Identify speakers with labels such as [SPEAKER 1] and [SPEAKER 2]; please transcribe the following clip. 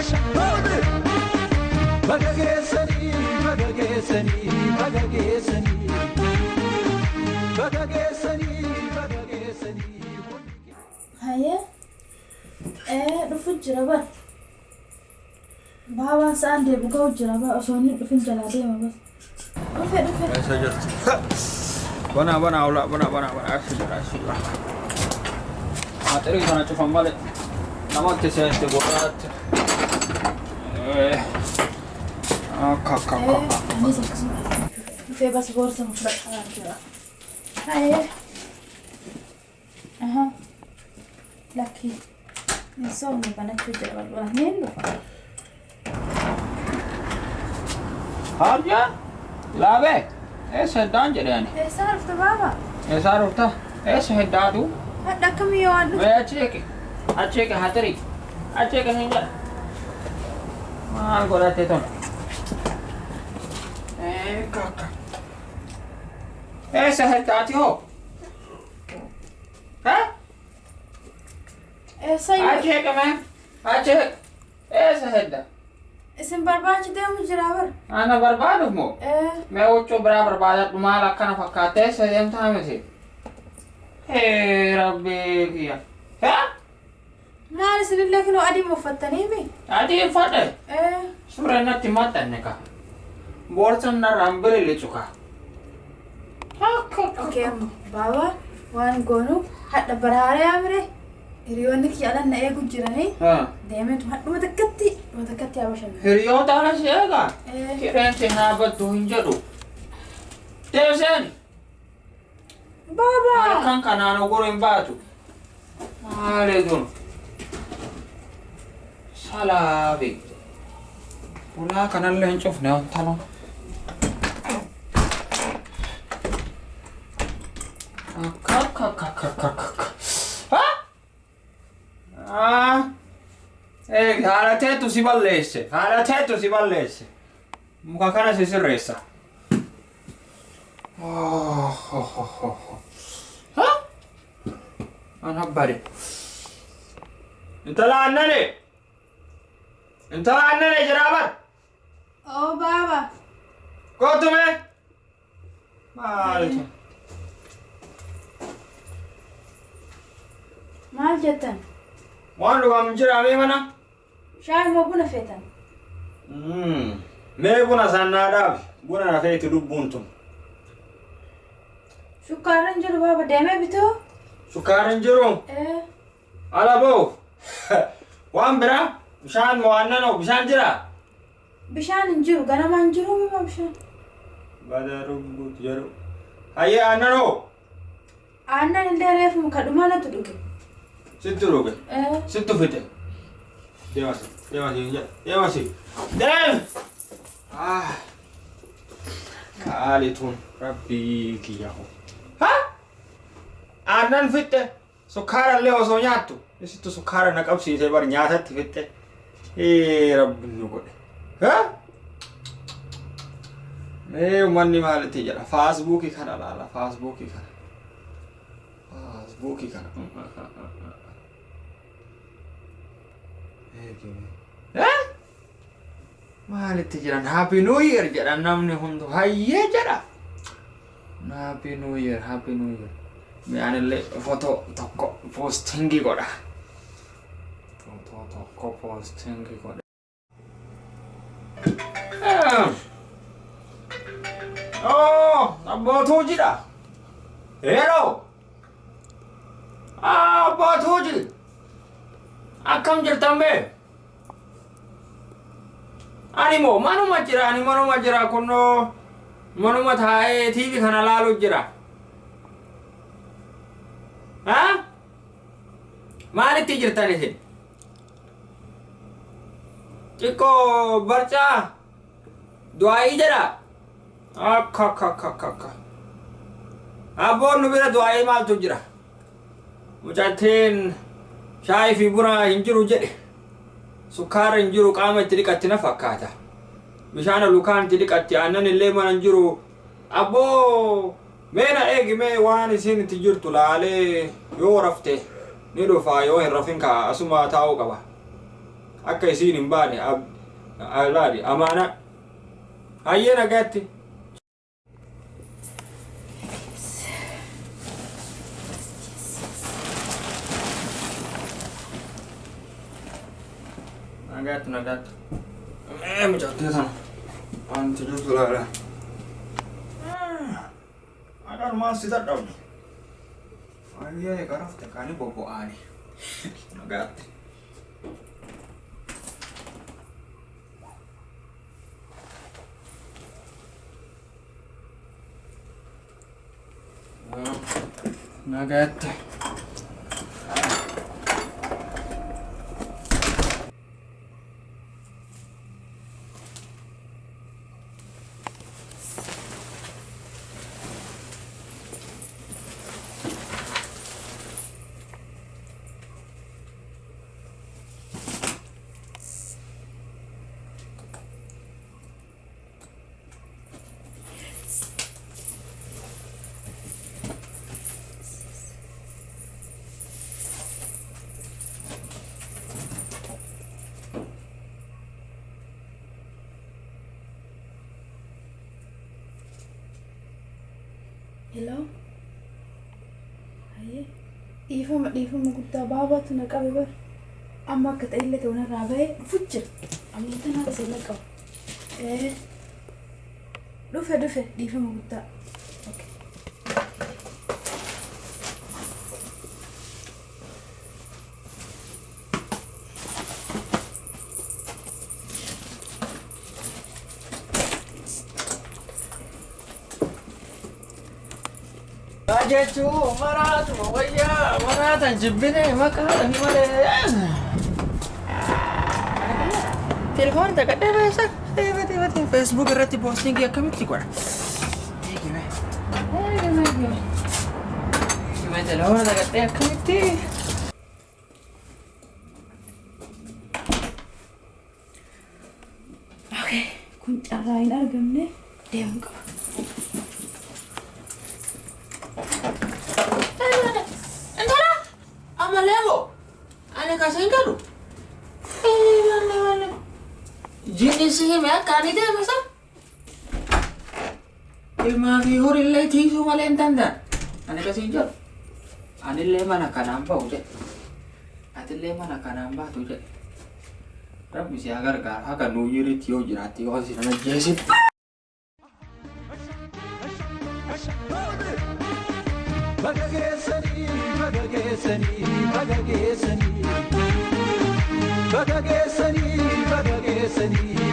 [SPEAKER 1] هيا رفض جربان بابا ساندي بقول جربان أصوني رفض جلادي ما بس رفض
[SPEAKER 2] سجلت بنا ولا بنا أكسر ما تريد أنا أشوف مالك نما تسيت بورات كا
[SPEAKER 1] في بس بورصة مفرقة كده هيا أها لكن نسوي بنات جربان وهنين
[SPEAKER 2] هارجا لا به ايش هدان جرياني
[SPEAKER 1] ايش عرفت بابا
[SPEAKER 2] ايش عرفته ايش هدادو
[SPEAKER 1] هذا كم يوم
[SPEAKER 2] ويا أشيك هاتري أشيك هنجا ما أقول أتيتون كاكا إيه سهل تاتي هو ها
[SPEAKER 1] ايش سيد
[SPEAKER 2] أشيك ما أشيك إيه سهل ده
[SPEAKER 1] اسم برباش ده مجرابر
[SPEAKER 2] أنا برباد مو मैं वो चोबरा बर्बाद तुम्हारा खाना पकाते हैं सही था में से हे रब्बी किया है
[SPEAKER 1] ما أرسل لك إنه أدي مفتني بي
[SPEAKER 2] أدي فاده سورنا تماتن نكا بورسن نرامبل اللي چوكا
[SPEAKER 1] أوكي بابا وان قولو حتى برهاري عمري هريونك يالا نأيه كجراني دائما ما تكتي يا باشا
[SPEAKER 2] هريون تانا شيئا كيرين تنابت دوهنجرو تيوسين
[SPEAKER 1] بابا
[SPEAKER 2] كان كانانا قرين باتو مالي دون سلابي ولا كان اللي نشوف نيون تلو Haala tu si ballesse. Muka kana si sirreessa. Ha? Ana bari. Inta laannale jirabar.
[SPEAKER 1] Oh baba.
[SPEAKER 2] Kootu mee? Maaltu?
[SPEAKER 1] Maal jettan?
[SPEAKER 2] Waan dhugamu jiraamee mana?
[SPEAKER 1] Shaayii moo buna feetan?
[SPEAKER 2] Mee buna sannaadhaaf buna rafeeti lubbuun tun.
[SPEAKER 1] Shukkaara hin jiru baba deemee bitoo?
[SPEAKER 2] Shukkaara hin jiru? Ala ba'u. Waan biraa? Bishaan moo aannanoo bishaan jiraa?
[SPEAKER 1] Bishaan hin jiru ganama hin jiru baba bishaan.
[SPEAKER 2] Bada rubbuutu jedhu. Hayyee aannanoo?
[SPEAKER 1] Aannan illee reefu muka dhumaanatu dhuge.
[SPEAKER 2] Sittu dhuge? Sittu fite? Deemasi. Deem! Kaalitun rabbii kiyyahu. Ha? Aannan fitte? Sukkaara illee osoo nyaattu? Isittu sukkaara na qabsiisee bar nyaatatti fitte? Rabbiin nu godhe. Ha? Mee uummanni maalitti jedha? Faasbuukii kana laala. Faasbuukii kana. Maalitti jiran happy new year jedha namni hundu hayyee jedha. Happy new year. Mee anillee foto tokko postingi godha. Abbootuu jira. Yeroo. Abbootuu jira. Akkam jirtan bee? Ani manuma jira kunoo manuma taa'ee TV kana laalu jira. Maalitti jirtan isin? Xiqqoo barcaa du'aayii jedha. Akka. Abboon nu bira du'aayii maaltu jira? Mucattiin shaayii fi buna hin jiru jedhe. Sukkaara hin jiru qaama itti dhiqatti na fakkaata. Bishaan lukaan itti dhiqatti aannan illee mana hin jiru. Abboo mee na eegi mee waan isin itti jirtu laalee yoo rafte ni dhufa yoo hin rafin kaa asuma taa'uu qaba. akka isiin hin baane laali amaana hayyee nagaatti. Nagaatti. Mucattee sana wanti jirtu laala. Akan masih tak tahu. Ayo ya karaf tekani bobo ani. Nagaatti. Nagaatti.
[SPEAKER 1] Hello? Haye? Dhiifama guddaa baabatu na qabe bar. Amma akka ta'illee ta'u narraa bahee dhufuuf jira. Ammayyaa tanaa tasee na qabu. Dhufe dhiifama guddaa.
[SPEAKER 2] Ajechu maratu wayya maratan jibbine maqaa ni malee. Telefoon tak ada masa. Tiba-tiba Facebook irratti posting akkamitti godha. Gimana telefoon tak ada akkamitti.
[SPEAKER 1] Okay, kun carraa hin argamne deemu qaba.
[SPEAKER 2] Lego, ane kasih galu. Mana. Jenisnya mereka ni deh masa. Ilmu bihur ilai tisu malen tanda. Ane kasih jol. Ane le mana kanamba udah. Ate le mana kanamba tu udah. Tapi si agar haka nuyiri tio jirati kau sih nana jesit. Bagagesani